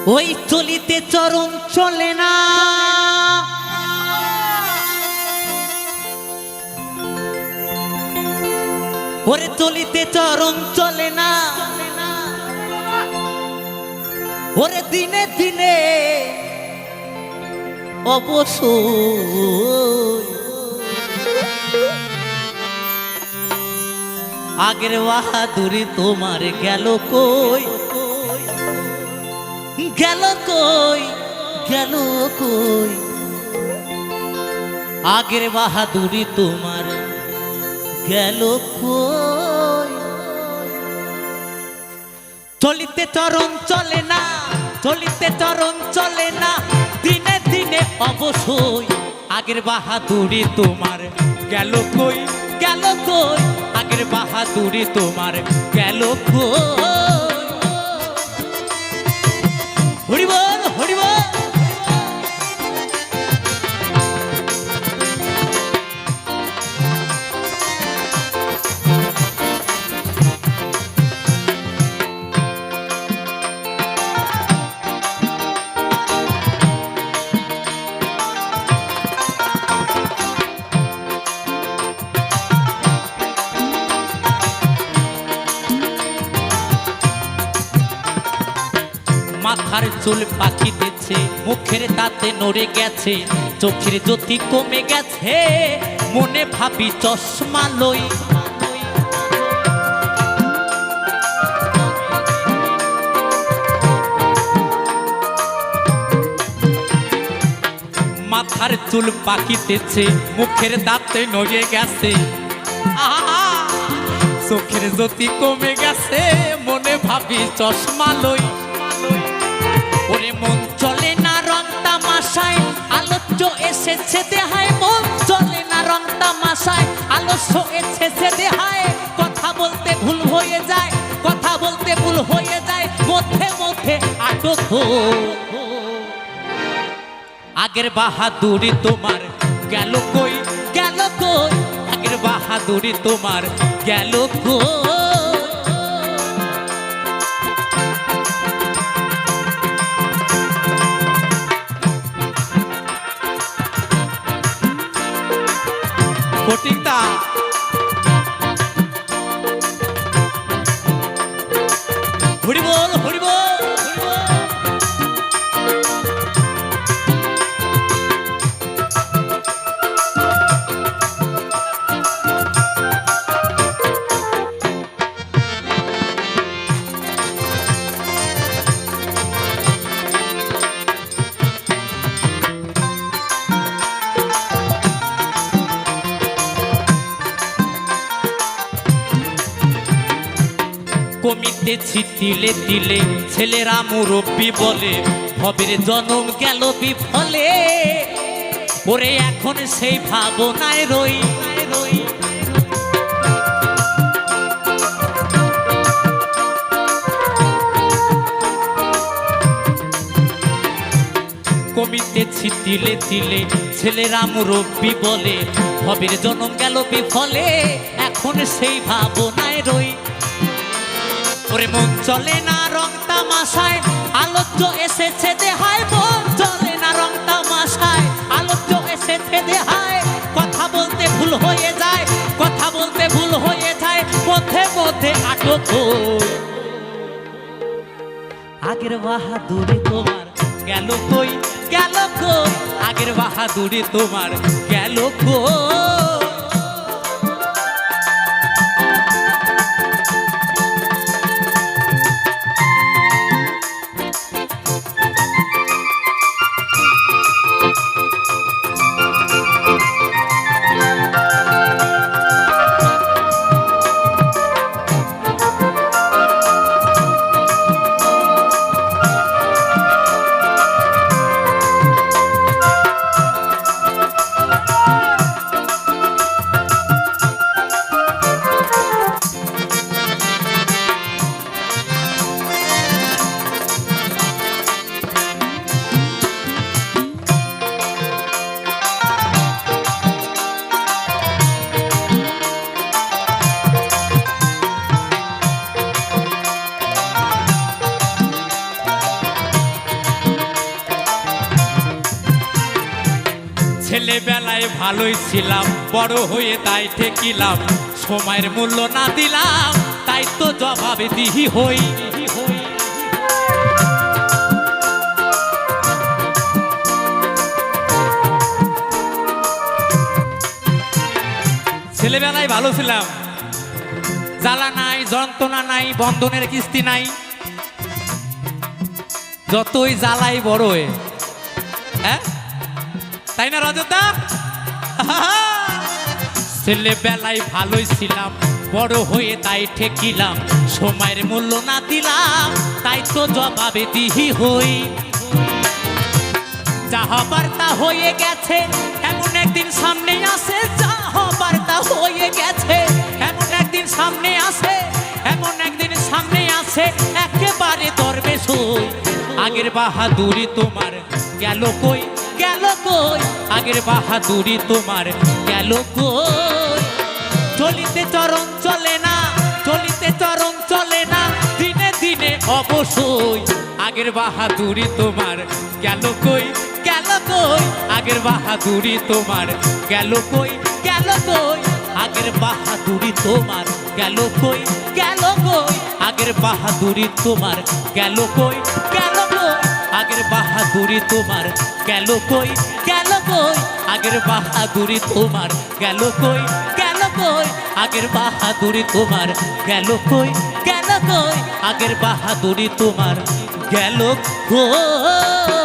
ওই চলিতে চরণ চলে না, ওরে চলিতে চরণ চলে না, ওরে দিনে দিনে অবশ্যই আগের বাহাদুরি তোমার গেল কই, গেল কই, গেল কই, আগের বাহাদুরি তোমার গেল কই। চলিতে চরণ চলে না, চলিতে চরণ চলে না, দিনে দিনে অবশ্যই আগের বাহাদুরি তোমার গেল কই, গেল কই, আগের বাহাদুরি তোমার গেল কই। হরি বল, হরি বল। মাথার চুল পাকিতেছে, মুখের দাঁতে নড়ে গেছে, চোখের জ্যোতি কমে গেছে, মনে ভাবি চশমা লই। মাথার চুল পাকিতেছে, মুখের দাঁতে নড়ে গেছে, চোখের জ্যোতি কমে গেছে, মনে ভাবি চশমা লই। ওরে মন চলে না রং তামাশায়, আলোচ্য এসেছে দেহায়, মন চলে না রং তামাশায়, আলস্য এসেছে দেহায়, কথা বলতে ভুল হয়ে যায়, কথা বলতে ভুল হয়ে যায়, মধ্যে মধ্যে আটক। আগের বাহাদুরি তোমার গেল কই, গেল কই, আগের বাহাদুরি তোমার গেল কই। ফটিকদা হরি বল, হরি বল, হরি বল। কমিতেছি তিলে তিলে, ছেলেরা মুরব্বি বলে, ভবের জনম গেল বিফলে, ওরে এখন সেই ভাবনায় রই। কমিতেছি তিলে তিলে, ছেলেরা মুরব্বি বলে, ভবের জনম গেল বিফলে, এখন সেই ভাবনায় রই। ওরে মন চলে না রং তামাশায়, আলোচ্য এসেছে দেহায়, মন চলে না রং তামাশায়, আলোচ্য এসেছে দেহায়, কথা বলতে ভুল হয়ে যায়, কথা বলতে ভুল হয়ে যায়, মধ্যে মধ্যে আটক। আগের বাহাদুরি তোমার গেল কই, গেল কই, আগের বাহাদুরি তোমার গেল কই। ছেলেবেলায় ভালোই ছিলাম, বড় হয়ে তাই ঠেকিলাম, সময়ের মূল্য না দিলাম, তাই তো জবাবে দিহি হই। ছেলেবেলায় ভালো ছিলাম, জ্বালা নাই, যন্ত্রণা নাই, বন্ধনের কিস্তি নাই, যতই জ্বালাই বড় হয়ে, হ্যাঁ তাই না রজতা? ছেলেবেলায় ভালোই ছিলাম, বড় হয়ে তাই ঠেকিলাম, সময়ের মূল্য না দিলাম, তাই তো জবাবে দিহি হই। যা হবার তা হয়ে গেছে, এমন একদিন সামনে আসে, যা হবার তা হয়ে গেছে, এমন একদিন সামনে আসে, এমন একদিন সামনে আসে, একেবারে দরবেশ হই। আগের বাহাদুরি তোমার গেল কই, গেল কই, আগের বাহাদুরি তোমার গেল কই। চলিতে চরণ চলে না, চলিতে চরণ চলে না, দিনে দিনে অবশ্যই, আগের বাহাদুরি তোমার গেল কই, গেল কই, আগের বাহাদুরি তোমার গেল কই, গেল কই, আগের বাহাদুরি তোমার গেল কই, গেল কই, আগের বাহাদুরি তোমার গেল কই, গেল কই, আগের বাহাদুরি তোমার গেল কই, গেল কই, আগের বাহাদুরি তোমার গেল কই, গেল কই, আগের বাহাদুরি তোমার গেল কই, গেল কই, আগের বাহাদুরি তোমার গেল কই।